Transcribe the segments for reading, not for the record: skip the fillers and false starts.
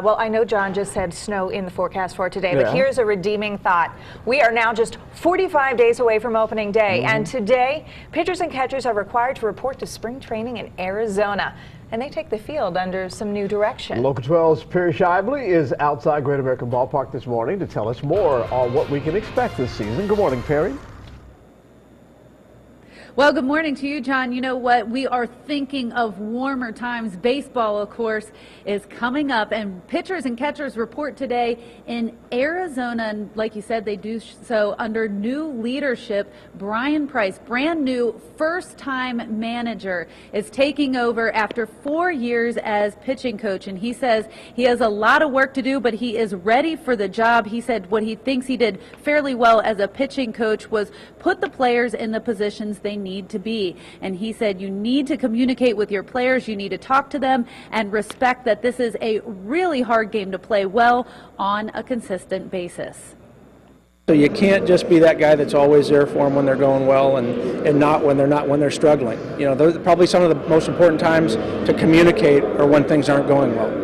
Well, I know John just said snow in the forecast for today, but here's a redeeming thought. We are now just 45 days away from opening day, and today, pitchers and catchers are required to report to spring training in Arizona, and they take the field under some new direction. Local 12's Schaible is outside Great American Ballpark this morning to tell us more on what we can expect this season. Good morning, Perry. Well, good morning to you, John. You know what? We are thinking of warmer times. Baseball, of course, is coming up, and pitchers and catchers report today in Arizona. And like you said, they do so under new leadership. Bryan Price, brand new first-time manager, is taking over after 4 years as pitching coach. And he says he has a lot of work to do, but he is ready for the job. He said what he thinks he did fairly well as a pitching coach was put the players in the positions they need to be. And he said you need to communicate with your players, you need to talk to them and respect that this is a really hard game to play well on a consistent basis. So you can't just be that guy that's always there for them when they're going well and not when they're struggling. You know, those are probably some of the most important times to communicate or when things aren't going well.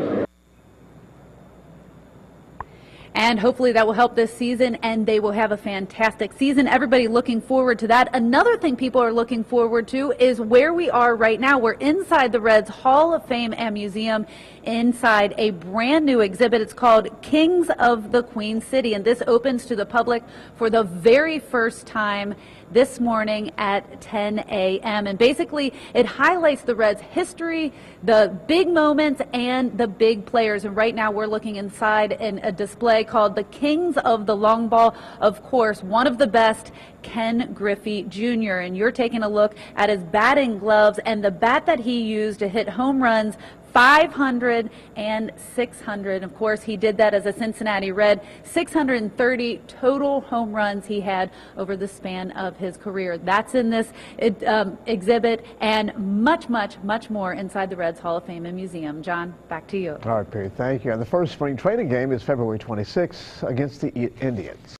And hopefully that will help this season, and they will have a fantastic season. Everybody looking forward to that. Another thing people are looking forward to is where we are right now. We're inside the Reds Hall of Fame and Museum, inside a brand new exhibit. It's called Kings of the Queen City, and this opens to the public for the very first time this morning at 10 a.m. And basically it highlights the Reds' history, the big moments, and the big players. And right now we're looking inside in a display called the Kings of the Long Ball. Of course, one of the best, Ken Griffey Jr. And you're taking a look at his batting gloves and the bat that he used to hit home runs 500 and 600. Of course, he did that as a Cincinnati Red. 630 total home runs he had over the span of his career. That's in this exhibit, and much, much, much more inside the Reds Hall of Fame and Museum. John, back to you. All right, Perry, thank you. And the first spring training game is February 26th against the Indians.